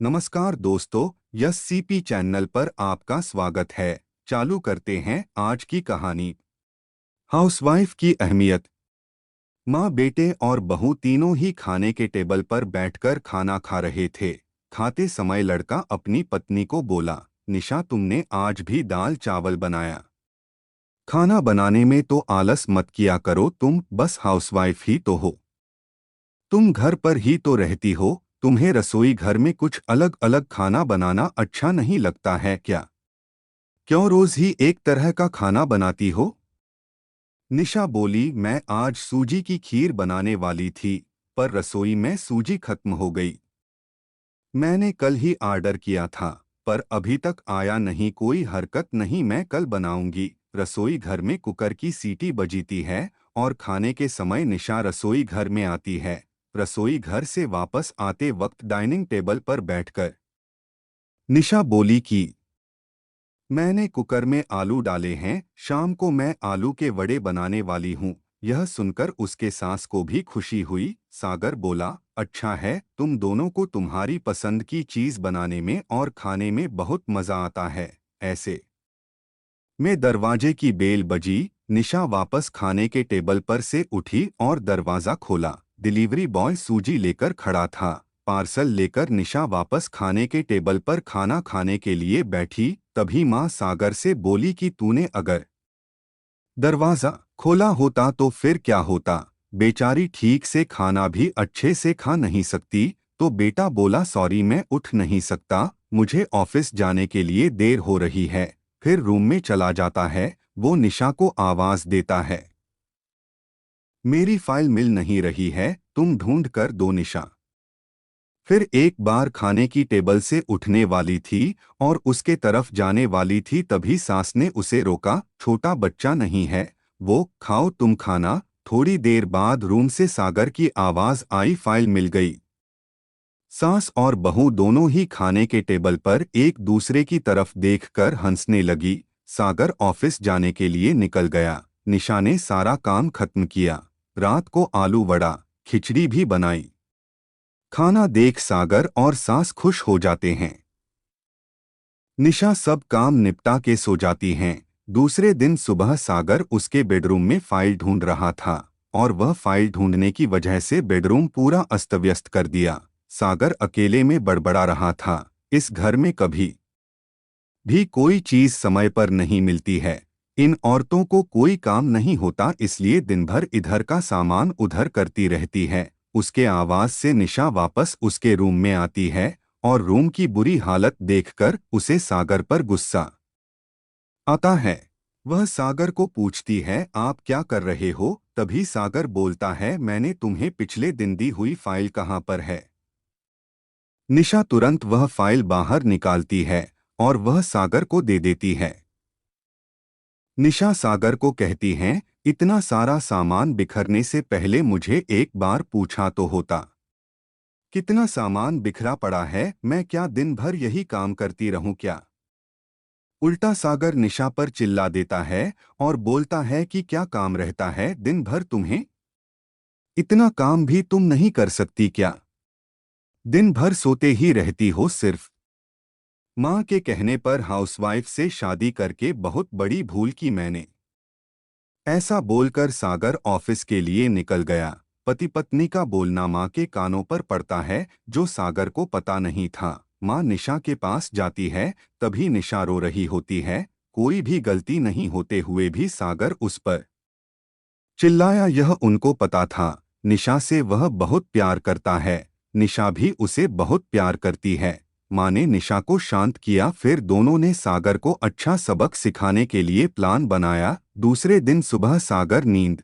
नमस्कार दोस्तों, yes CP channel पर आपका स्वागत है। चालू करते हैं आज की कहानी। हाउसवाइफ की अहमियत। माँ, बेटे और बहू तीनों ही खाने के टेबल पर बैठकर खाना खा रहे थे। खाते समय लड़का अपनी पत्नी को बोला, निशा, तुमने आज भी दाल चावल बनाया। खाना बनाने में तो आलस मत किया करो, तुम बस हाउसवाइफ ही तो हो। तुम घर पर ही तो रहती हो, तुम्हें रसोई घर में कुछ अलग अलग खाना बनाना अच्छा नहीं लगता है क्या? क्यों रोज ही एक तरह का खाना बनाती हो? निशा बोली, मैं आज सूजी की खीर बनाने वाली थी, पर रसोई में सूजी खत्म हो गई। मैंने कल ही ऑर्डर किया था, पर अभी तक आया नहीं। कोई हरकत नहीं, मैं कल बनाऊंगी। रसोई घर में कुकर की सीटी बजीती है और खाने के समय निशा रसोई घर में आती है। रसोई घर से वापस आते वक्त डाइनिंग टेबल पर बैठकर निशा बोली कि मैंने कुकर में आलू डाले हैं, शाम को मैं आलू के वड़े बनाने वाली हूँ। यह सुनकर उसके सास को भी खुशी हुई। सागर बोला, अच्छा है, तुम दोनों को तुम्हारी पसंद की चीज बनाने में और खाने में बहुत मजा आता है। ऐसे में दरवाजे की बेल बजी। निशा वापस खाने के टेबल पर से उठी और दरवाजा खोला। डिलीवरी बॉय सूजी लेकर खड़ा था। पार्सल लेकर निशा वापस खाने के टेबल पर खाना खाने के लिए बैठी। तभी माँ सागर से बोली कि तूने अगर दरवाजा खोला होता तो फिर क्या होता? बेचारी ठीक से खाना भी अच्छे से खा नहीं सकती। तो बेटा बोला, सॉरी, मैं उठ नहीं सकता, मुझे ऑफिस जाने के लिए देर हो रही है। फिर रूम में चला जाता है। वो निशा को आवाज देता है, मेरी फाइल मिल नहीं रही है, तुम ढूंढ कर दो निशा। फिर एक बार खाने की टेबल से उठने वाली थी और उसके तरफ जाने वाली थी, तभी सास ने उसे रोका, छोटा बच्चा नहीं है वो, खाओ तुम खाना। थोड़ी देर बाद रूम से सागर की आवाज आई, फाइल मिल गई। सास और बहू दोनों ही खाने के टेबल पर एक दूसरे की तरफ देखकर हंसने लगी। सागर ऑफिस जाने के लिए निकल गया। निशा ने सारा काम खत्म किया। रात को आलू वड़ा खिचड़ी भी बनाई। खाना देख सागर और सास खुश हो जाते हैं। निशा सब काम निपटा के सो जाती हैं। दूसरे दिन सुबह सागर उसके बेडरूम में फाइल ढूंढ रहा था और वह फाइल ढूंढने की वजह से बेडरूम पूरा अस्तव्यस्त कर दिया। सागर अकेले में बड़बड़ा रहा था, इस घर में कभी भी कोई चीज समय पर नहीं मिलती है। इन औरतों को कोई काम नहीं होता, इसलिए दिन भर इधर का सामान उधर करती रहती है। उसके आवाज से निशा वापस उसके रूम में आती है और रूम की बुरी हालत देखकर उसे सागर पर गुस्सा आता है। वह सागर को पूछती है, आप क्या कर रहे हो? तभी सागर बोलता है, मैंने तुम्हें पिछले दिन दी हुई फाइल कहाँ पर है? निशा तुरंत वह फाइल बाहर निकालती है और वह सागर को दे देती है। निशा सागर को कहती हैं, इतना सारा सामान बिखरने से पहले मुझे एक बार पूछा तो होता। कितना सामान बिखरा पड़ा है, मैं क्या दिन भर यही काम करती रहूं क्या? उल्टा सागर निशा पर चिल्ला देता है और बोलता है कि क्या काम रहता है दिन भर तुम्हें? इतना काम भी तुम नहीं कर सकती क्या? दिन भर सोते ही रहती हो सिर्फ। माँ के कहने पर हाउसवाइफ से शादी करके बहुत बड़ी भूल की मैंने। ऐसा बोलकर सागर ऑफिस के लिए निकल गया। पति पत्नी का बोलना माँ के कानों पर पड़ता है, जो सागर को पता नहीं था। माँ निशा के पास जाती है, तभी निशा रो रही होती है। कोई भी गलती नहीं होते हुए भी सागर उस पर चिल्लाया, यह उनको पता था। निशा से वह बहुत प्यार करता है, निशा भी उसे बहुत प्यार करती है। माँ ने निशा को शांत किया, फिर दोनों ने सागर को अच्छा सबक सिखाने के लिए प्लान बनाया। दूसरे दिन सुबह सागर नींद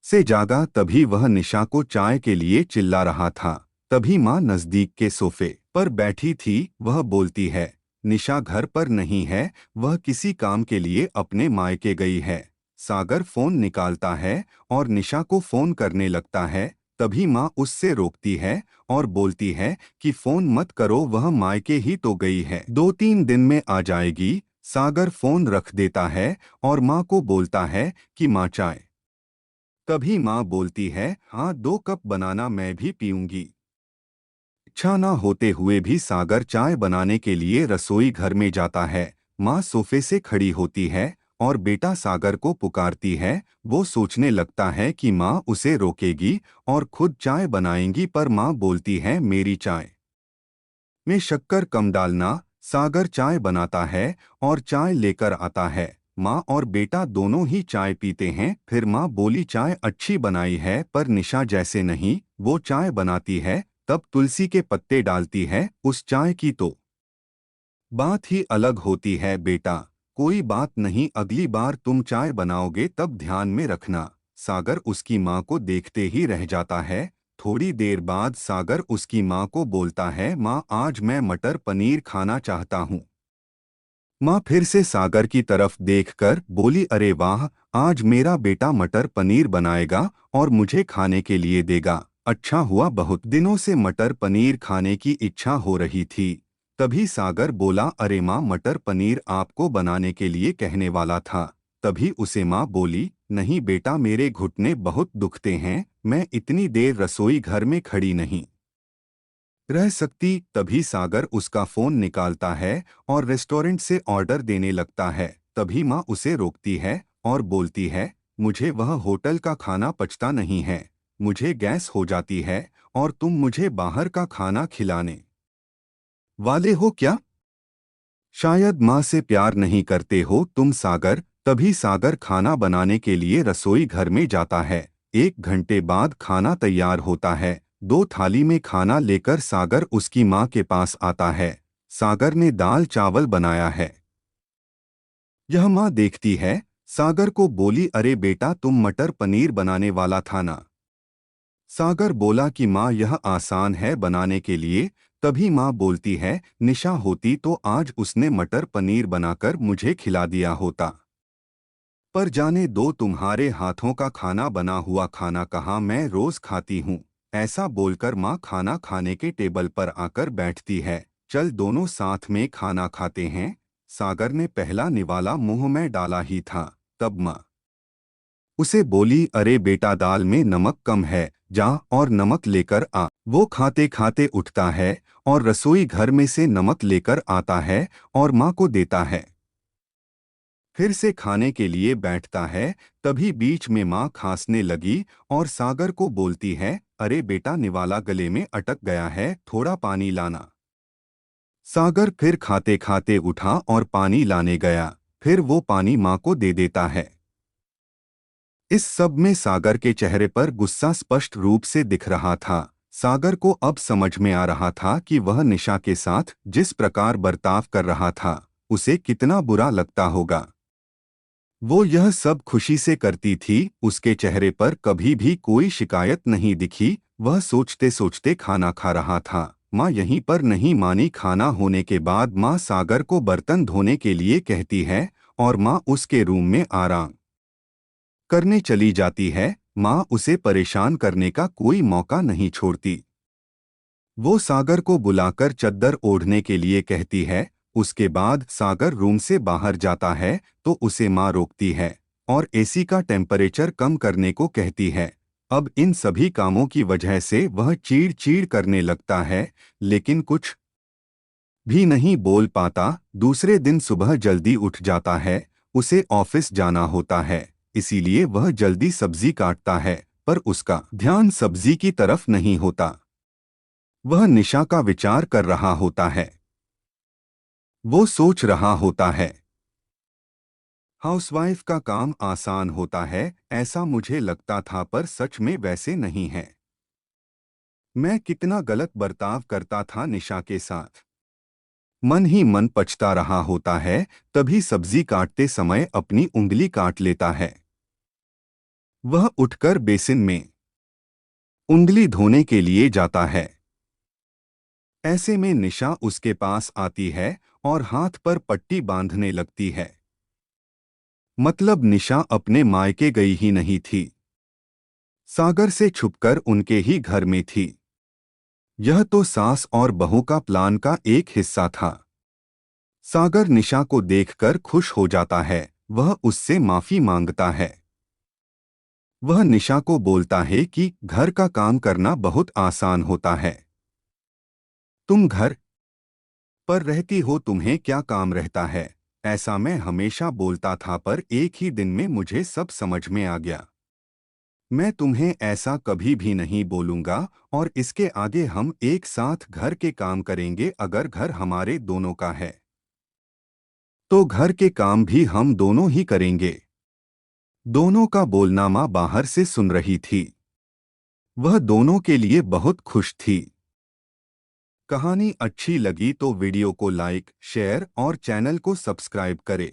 से जागा, तभी वह निशा को चाय के लिए चिल्ला रहा था। तभी माँ नजदीक के सोफे पर बैठी थी। वह बोलती है, निशा घर पर नहीं है, वह किसी काम के लिए अपने मायके गई है। सागर फोन निकालता है और निशा को फोन करने लगता है। तभी माँ उससे रोकती है और बोलती है कि फोन मत करो, वह मायके ही तो गई है, 2-3 दिन में आ जाएगी। सागर फोन रख देता है और माँ को बोलता है कि माँ चाय। तभी माँ बोलती है, हाँ 2 कप बनाना, मैं भी पीऊंगी। इच्छा ना होते हुए भी सागर चाय बनाने के लिए रसोई घर में जाता है। माँ सोफे से खड़ी होती है और बेटा सागर को पुकारती है। वो सोचने लगता है कि माँ उसे रोकेगी और खुद चाय बनाएंगी, पर माँ बोलती है मेरी चाय में शक्कर कम डालना। सागर चाय बनाता है और चाय लेकर आता है। माँ और बेटा दोनों ही चाय पीते हैं। फिर माँ बोली चाय अच्छी बनाई है, पर निशा जैसे नहीं। वो चाय बनाती है तब तुलसी के पत्ते डालती है। उस चाय की तो बात ही अलग होती है बेटा। कोई बात नहीं, अगली बार तुम चाय बनाओगे तब ध्यान में रखना। सागर उसकी माँ को देखते ही रह जाता है। थोड़ी देर बाद सागर उसकी माँ को बोलता है माँ आज मैं मटर पनीर खाना चाहता हूँ। माँ फिर से सागर की तरफ देखकर बोली अरे वाह, आज मेरा बेटा मटर पनीर बनाएगा और मुझे खाने के लिए देगा। अच्छा हुआ, बहुत दिनों से मटर पनीर खाने की इच्छा हो रही थी। तभी सागर बोला अरे माँ, मटर पनीर आपको बनाने के लिए कहने वाला था। तभी उसे माँ बोली नहीं बेटा, मेरे घुटने बहुत दुखते हैं, मैं इतनी देर रसोई घर में खड़ी नहीं रह सकती। तभी सागर उसका फोन निकालता है और रेस्टोरेंट से ऑर्डर देने लगता है। तभी माँ उसे रोकती है और बोलती है मुझे वह होटल का खाना पचता नहीं है, मुझे गैस हो जाती है और तुम मुझे बाहर का खाना खिलाने वाले हो क्या? शायद माँ से प्यार नहीं करते हो तुम सागर। तभी सागर खाना बनाने के लिए रसोई घर में जाता है। 1 घंटे बाद खाना तैयार होता है। 2 थाली में खाना लेकर सागर उसकी माँ के पास आता है। सागर ने दाल चावल बनाया है। यह माँ देखती है। सागर को बोली अरे बेटा, तुम मटर पनीर बनाने वाला था ना? सागर बोला कि माँ यह आसान है बनाने के लिए। तभी माँ बोलती है निशा होती तो आज उसने मटर पनीर बनाकर मुझे खिला दिया होता। पर जाने दो, तुम्हारे हाथों का खाना बना हुआ खाना कहाँ मैं रोज खाती हूँ। ऐसा बोलकर माँ खाना खाने के टेबल पर आकर बैठती है। चल दोनों साथ में खाना खाते हैं। सागर ने पहला निवाला मुंह में डाला ही था, तब माँ उसे बोली अरे बेटा, दाल में नमक कम है, जा और नमक लेकर आ। वो खाते खाते उठता है और रसोई घर में से नमक लेकर आता है और माँ को देता है। फिर से खाने के लिए बैठता है। तभी बीच में माँ खांसने लगी और सागर को बोलती है अरे बेटा, निवाला गले में अटक गया है, थोड़ा पानी लाना। सागर फिर खाते खाते उठा और पानी लाने गया। फिर वो पानी माँ को दे देता है। इस सब में सागर के चेहरे पर गुस्सा स्पष्ट रूप से दिख रहा था। सागर को अब समझ में आ रहा था कि वह निशा के साथ जिस प्रकार बर्ताव कर रहा था उसे कितना बुरा लगता होगा। वो यह सब खुशी से करती थी, उसके चेहरे पर कभी भी कोई शिकायत नहीं दिखी। वह सोचते सोचते खाना खा रहा था। माँ यहीं पर नहीं मानी। खाना होने के बाद माँ सागर को बर्तन धोने के लिए कहती है और माँ उसके रूम में आराम करने चली जाती है। माँ उसे परेशान करने का कोई मौका नहीं छोड़ती। वो सागर को बुलाकर चद्दर ओढ़ने के लिए कहती है। उसके बाद सागर रूम से बाहर जाता है तो उसे माँ रोकती है और एसी का टेम्परेचर कम करने को कहती है। अब इन सभी कामों की वजह से वह चीड़ चीड़ करने लगता है, लेकिन कुछ भी नहीं बोल पाता। दूसरे दिन सुबह जल्दी उठ जाता है। उसे ऑफिस जाना होता है, इसीलिए वह जल्दी सब्जी काटता है, पर उसका ध्यान सब्जी की तरफ नहीं होता। वह निशा का विचार कर रहा होता है। वो सोच रहा होता है हाउसवाइफ का काम आसान होता है, ऐसा मुझे लगता था, पर सच में वैसे नहीं है। मैं कितना गलत बर्ताव करता था निशा के साथ। मन ही मन पछता रहा होता है। तभी सब्जी काटते समय अपनी उंगली काट लेता है। वह उठकर बेसिन में उंगली धोने के लिए जाता है। ऐसे में निशा उसके पास आती है और हाथ पर पट्टी बांधने लगती है। मतलब निशा अपने मायके गई ही नहीं थी, सागर से छुपकर उनके ही घर में थी। यह तो सास और बहू का प्लान का एक हिस्सा था। सागर निशा को देखकर खुश हो जाता है। वह उससे माफी मांगता है। वह निशा को बोलता है कि घर का काम करना बहुत आसान होता है। तुम घर पर रहती हो, तुम्हें क्या काम रहता है? ऐसा मैं हमेशा बोलता था, पर एक ही दिन में मुझे सब समझ में आ गया। मैं तुम्हें ऐसा कभी भी नहीं बोलूंगा, और इसके आगे हम एक साथ घर के काम करेंगे। अगर घर हमारे दोनों का है तो घर के काम भी हम दोनों ही करेंगे। दोनों का बोलना माँ बाहर से सुन रही थी। वह दोनों के लिए बहुत खुश थी। कहानी अच्छी लगी तो वीडियो को लाइक, शेयर और चैनल को सब्सक्राइब करें।